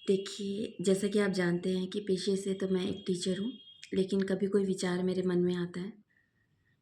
देखिए, जैसा कि आप जानते हैं कि पेशे से तो मैं एक टीचर हूँ, लेकिन कभी कोई विचार मेरे मन में आता है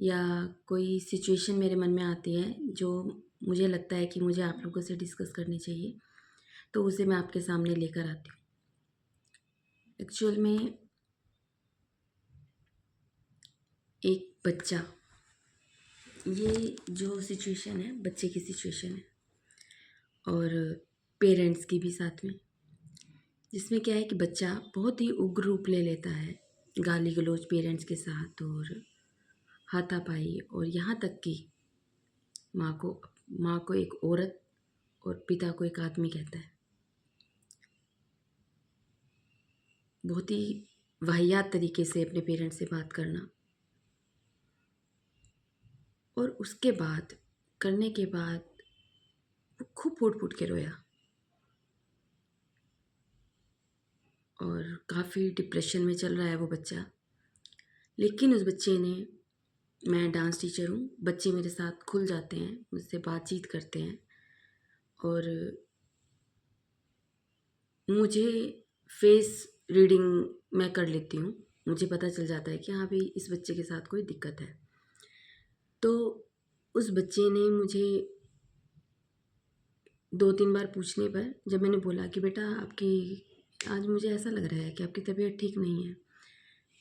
या कोई सिचुएशन मेरे मन में आती है, जो मुझे लगता है कि मुझे आप लोगों से डिस्कस करनी चाहिए, तो उसे मैं आपके सामने लेकर आती हूँ। एक्चुअल में एक बच्चा, ये जो सिचुएशन है, बच्चे की सिचुएशन है और पेरेंट्स की भी साथ में, जिसमें क्या है कि बच्चा बहुत ही उग्र रूप ले लेता है, गाली-गलौज पेरेंट्स के साथ और हाथापाई और यहाँ तक कि माँ को माँ को एक औरत और पिता को एक आदमी कहता है। बहुत ही वाहियात तरीके से अपने पेरेंट्स से बात करना और उसके बाद करने के बाद वो खूब फूट-फूट के रोया और काफ़ी डिप्रेशन में चल रहा है वो बच्चा। लेकिन उस बच्चे ने, मैं डांस टीचर हूँ, बच्चे मेरे साथ खुल जाते हैं, मुझसे बातचीत करते हैं और मुझे फेस रीडिंग मैं कर लेती हूँ। मुझे पता चल जाता है कि हाँ भई, इस बच्चे के साथ कोई दिक्कत है। तो उस बच्चे ने मुझे 2-3 बार पूछने पर जब मैंने बोला कि बेटा आपकी आज मुझे ऐसा लग रहा है कि आपकी तबीयत ठीक नहीं है।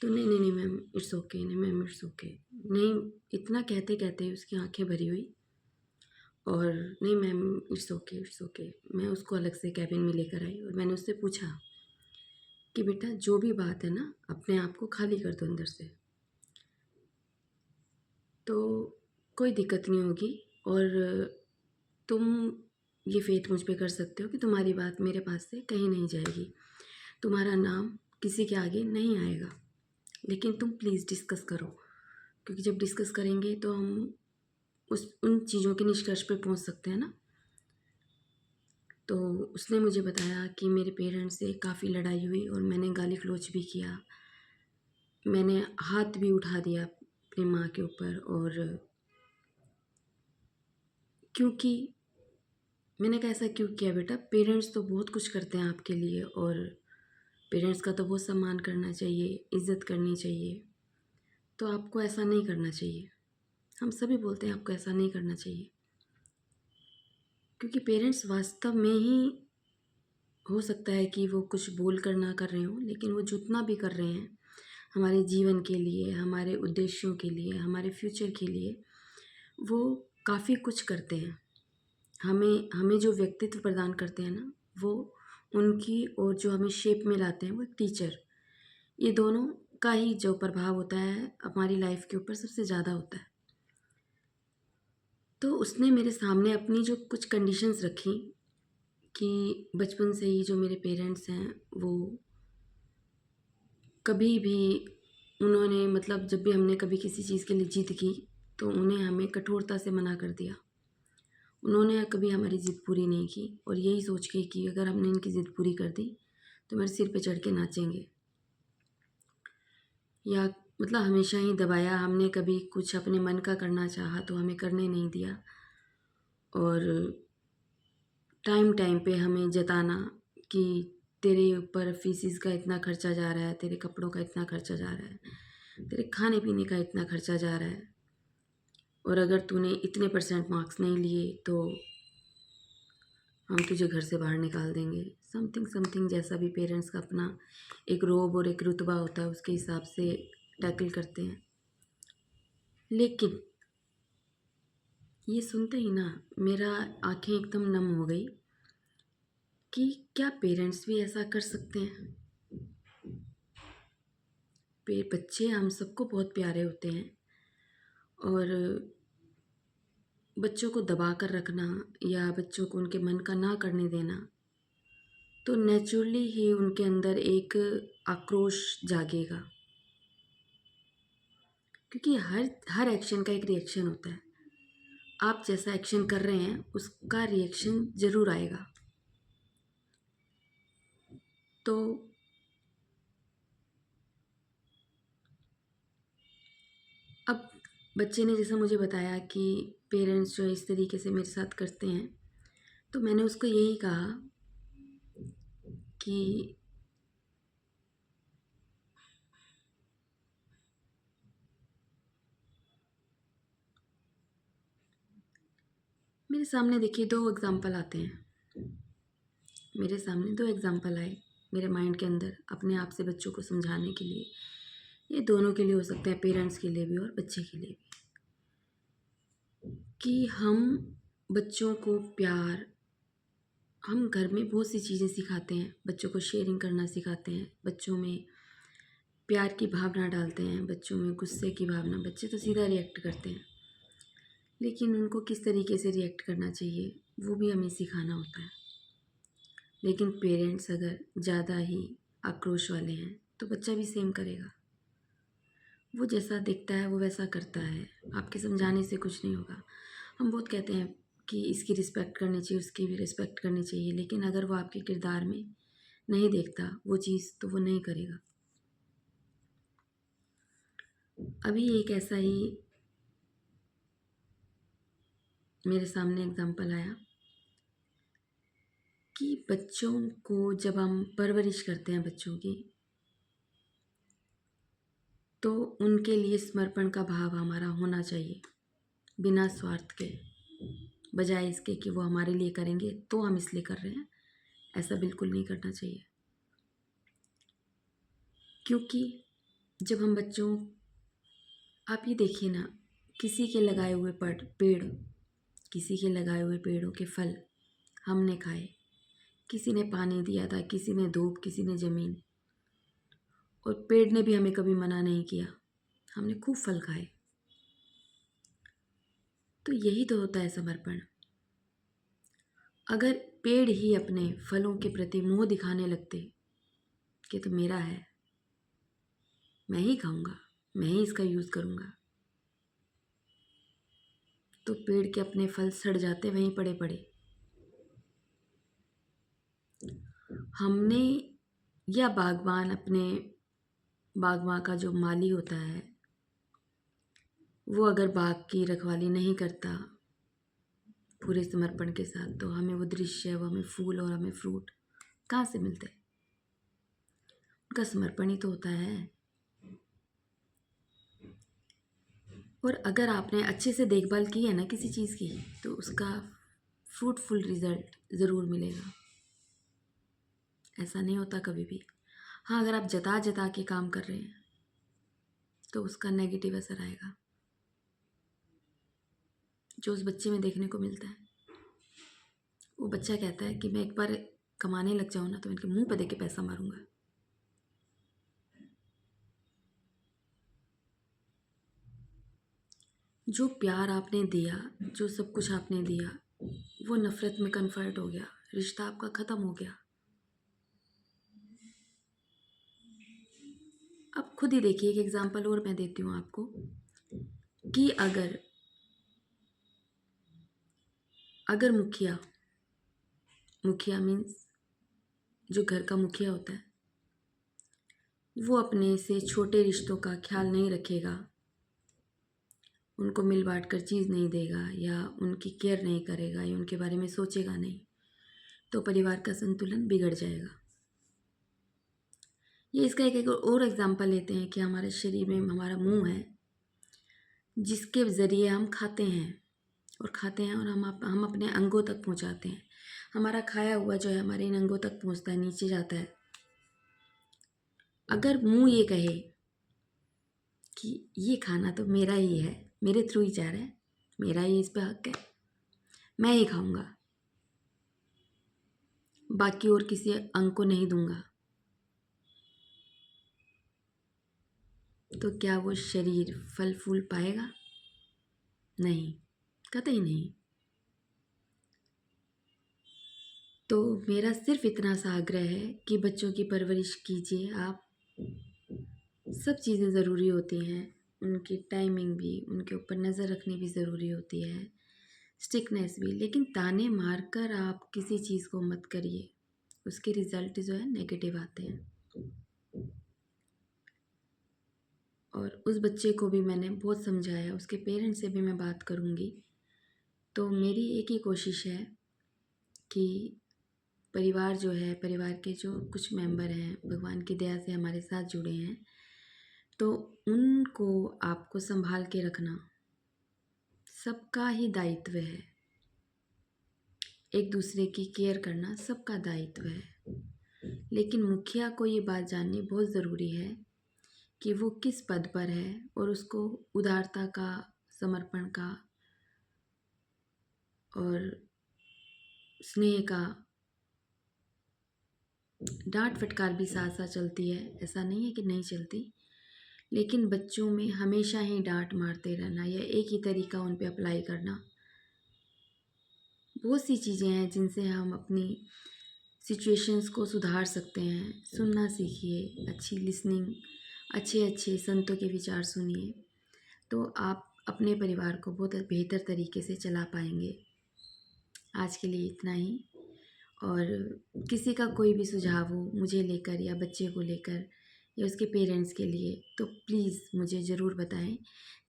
तो नहीं, नहीं, नहीं मैम इट्स ओके, नहीं मैम इट्स ओके। नहीं, इतना कहते-कहते उसकी आँखें भरी हुई और नहीं ma'am it's okay, it's okay. मैं उसको अलग से केबिन में लेकर आई और मैंने उससे पूछा कि बेटा जो भी बात है ना, अपने आप को खाली कर दो अंदर से। तो कोई दिक्कत नहीं होगी और तुम ये फ़ेथ मुझ पे कर सकते हो कि तुम्हारी बात मेरे पास से कहीं नहीं जाएगी। तुम्हारा नाम किसी के आगे नहीं आएगा। लेकिन तुम प्लीज़ डिस्कस करो, क्योंकि जब डिस्कस करेंगे तो हम उस उन चीज़ों के निष्कर्ष पे पहुँच सकते हैं ना। तो उसने मुझे बताया कि मेरे पेरेंट्स से काफ़ी लड़ाई हुई और मैंने गाली-गलौज भी किया। मैंने हाथ भी उठा दिया अपनी माँ के ऊपर और क्योंकि मैंने कहा ऐसा क्यों किया बेटा? पेरेंट्स तो बहुत कुछ करते हैं आपके लिए और पेरेंट्स का तो बहुत सम्मान करना चाहिए, इज़्ज़त करनी चाहिए। तो आपको ऐसा नहीं करना चाहिए। हम सभी बोलते हैं आपको ऐसा नहीं करना चाहिए। क्योंकि पेरेंट्स वास्तव में ही हो सकता है कि वो कुछ बोल कर ना कर रहे हों, लेकिन वो जितना भी कर रहे हैं, हमारे जीवन के लिए, हमारे उद्देश्यों के लिए, हमारे फ्यूचर के लिए, वो काफ़ी कुछ करते हैं। हमें हमें जो व्यक्तित्व प्रदान करते हैं ना, वो उनकी और जो हमें शेप में लाते हैं, वो एक टीचर। ये दोनों का ही जो प्रभाव होता है, हमारी लाइफ़ के ऊपर सबसे ज़्यादा होता है। तो उसने मेरे सामने अपनी जो कुछ कंडीशंस रखी कि बचपन से ही जो मेरे पेरेंट्स हैं, वो कभी भी उन्होंने मतलब जब भी हमने कभी किसी चीज़ के लिए ज़िद की, तो उन्हें हमें कठोरता से मना कर दिया। उन्होंने कभी हमारी ज़िद पूरी नहीं की और यही सोच के कि अगर हमने इनकी ज़िद पूरी कर दी, तो मेरे सिर पे चढ़ के नाचेंगे या मतलब हमेशा ही दबाया। हमने कभी कुछ अपने मन का करना चाहा, तो हमें करने नहीं दिया और टाइम-टाइम पे हमें जताना कि तेरे ऊपर फ़ीसिस का इतना खर्चा जा रहा है, तेरे कपड़ों का इतना खर्चा जा रहा है, तेरे खाने-पीने का इतना खर्चा जा रहा है और अगर तूने इतने परसेंट मार्क्स नहीं लिए तो हम तुझे घर से बाहर निकाल देंगे। समथिंग समथिंग जैसा भी पेरेंट्स का अपना एक रोब और एक रुतबा होता है, उसके हिसाब से टैकल करते हैं। लेकिन ये सुनते ही ना मेरा आँखें एकदम नम हो गई कि क्या पेरेंट्स भी ऐसा कर सकते हैं? बच्चे हम सबको बहुत प्यारे होते हैं और बच्चों को दबा कर रखना या बच्चों को उनके मन का ना करने देना, तो नेचुरली ही उनके अंदर एक आक्रोश जागेगा। क्योंकि हर एक्शन का एक रिएक्शन होता है। आप जैसा एक्शन कर रहे हैं, उसका रिएक्शन ज़रूर आएगा। तो अब बच्चे ने जैसा मुझे बताया कि पेरेंट्स जो है इस तरीके से मेरे साथ करते हैं, तो मैंने उसको यही कहा कि मेरे सामने देखिए 2 एग्ज़ाम्पल आते हैं। मेरे सामने 2 एग्ज़ाम्पल आए मेरे माइंड के अंदर अपने आप से बच्चों को समझाने के लिए। ये दोनों के लिए हो सकते हैं, पेरेंट्स के लिए भी और बच्चे के लिए भी, कि हम बच्चों को प्यार हम घर में बहुत सी चीज़ें सिखाते हैं। बच्चों को शेयरिंग करना सिखाते हैं, बच्चों में प्यार की भावना डालते हैं, बच्चों में गुस्से की भावना। बच्चे तो सीधा रिएक्ट करते हैं, लेकिन उनको किस तरीके से रिएक्ट करना चाहिए वो भी हमें सिखाना होता है। लेकिन पेरेंट्स अगर ज़्यादा ही आक्रोश वाले हैं तो बच्चा भी सेम करेगा। वो जैसा दिखता है वो वैसा करता है। आपके समझाने से कुछ नहीं होगा। हम बहुत कहते हैं कि इसकी रिस्पेक्ट करनी चाहिए, उसकी भी रिस्पेक्ट करनी चाहिए, लेकिन अगर वो आपके किरदार में नहीं देखता वो चीज़ तो वो नहीं करेगा। अभी एक ऐसा ही मेरे सामने एग्जाम्पल आया कि बच्चों को जब हम परवरिश करते हैं बच्चों की, तो उनके लिए समर्पण का भाव हमारा होना चाहिए, बिना स्वार्थ के, बजाय इसके कि वो हमारे लिए करेंगे तो हम इसलिए कर रहे हैं। ऐसा बिल्कुल नहीं करना चाहिए, क्योंकि जब हम बच्चों, आप ये देखिए ना, किसी के लगाए हुए पेड़, किसी के लगाए हुए पेड़ों के फल हमने खाए, किसी ने पानी दिया था, किसी ने धूप, किसी ने ज़मीन, और पेड़ ने भी हमें कभी मना नहीं किया, हमने खूब फल खाए। तो यही तो होता है समर्पण। अगर पेड़ ही अपने फलों के प्रति मोह दिखाने लगते कि तो मेरा है, मैं ही खाऊंगा, मैं ही इसका यूज़ करूंगा, तो पेड़ के अपने फल सड़ जाते वहीं पड़े पड़े। हमने, या बागवान अपने बागवान का जो माली होता है वो अगर बाग की रखवाली नहीं करता पूरे समर्पण के साथ, तो हमें वो दृश्य, वो हमें फूल और हमें फ्रूट कहाँ से मिलते? उनका समर्पण ही तो होता है। और अगर आपने अच्छे से देखभाल की है ना किसी चीज़ की, तो उसका फ्रूटफुल रिजल्ट ज़रूर मिलेगा। ऐसा नहीं होता कभी भी। हाँ, अगर आप जता जता के काम कर रहे हैं तो उसका नेगेटिव असर आएगा, जो उस बच्चे में देखने को मिलता है। वो बच्चा कहता है कि मैं एक बार कमाने लग जाऊँ ना तो इनके मुंह पे दे के पैसा मारूंगा। जो प्यार आपने दिया, जो सब कुछ आपने दिया, वो नफ़रत में कन्वर्ट हो गया, रिश्ता आपका ख़त्म हो गया। अब खुद ही देखिए, एक एग्ज़ाम्पल और मैं देती हूँ आपको, कि अगर मुखिया, मुखिया मीन्स जो घर का मुखिया होता है, वो अपने से छोटे रिश्तों का ख्याल नहीं रखेगा, उनको मिल बांट कर चीज़ नहीं देगा, या उनकी केयर नहीं करेगा, या उनके बारे में सोचेगा नहीं, तो परिवार का संतुलन बिगड़ जाएगा। ये इसका एक और एग्जाम्पल लेते हैं कि हमारे शरीर में हमारा मुंह है, जिसके ज़रिए हम खाते हैं और हम अपने अंगों तक पहुंचाते हैं। हमारा खाया हुआ जो है हमारे इन अंगों तक पहुंचता है, नीचे जाता है। अगर मुंह ये कहे कि ये खाना तो मेरा ही है, मेरे थ्रू ही जा रहा है, मेरा ही इस पे हक है, मैं ही खाऊंगा, बाकी और किसी अंग को नहीं दूंगा, तो क्या वो शरीर फल फूल पाएगा? नहीं, कतई नहीं। तो मेरा सिर्फ इतना सा आग्रह है कि बच्चों की परवरिश कीजिए आप। सब चीज़ें ज़रूरी होती हैं, उनकी टाइमिंग भी, उनके ऊपर नज़र रखनी भी ज़रूरी होती है, स्टिकनेस भी, लेकिन ताने मार कर आप किसी चीज़ को मत करिए, उसके रिज़ल्ट जो है नेगेटिव आते हैं। और उस बच्चे को भी मैंने बहुत समझाया, उसके पेरेंट्स से भी मैं बात करूँगी। तो मेरी एक ही कोशिश है कि परिवार जो है, परिवार के जो कुछ मेंबर हैं, भगवान की दया से हमारे साथ जुड़े हैं, तो उनको आपको संभाल के रखना सबका ही दायित्व है। एक दूसरे की केयर करना सबका दायित्व है। लेकिन मुखिया को ये बात जाननी बहुत ज़रूरी है कि वो किस पद पर है और उसको उदारता का, समर्पण का और स्नेह का, डांट फटकार भी साथ साथ चलती है, ऐसा नहीं है कि नहीं चलती, लेकिन बच्चों में हमेशा ही डांट मारते रहना या एक ही तरीका उन पे अप्लाई करना, बहुत सी चीज़ें हैं जिनसे हम अपनी सिचुएशंस को सुधार सकते हैं। सुनना सीखिए, अच्छी लिसनिंग, अच्छे अच्छे संतों के विचार सुनिए, तो आप अपने परिवार को बहुत बेहतर तरीके से चला पाएंगे। आज के लिए इतना ही। और किसी का कोई भी सुझाव हो मुझे लेकर या बच्चे को लेकर या उसके पेरेंट्स के लिए, तो प्लीज़ मुझे ज़रूर बताएं।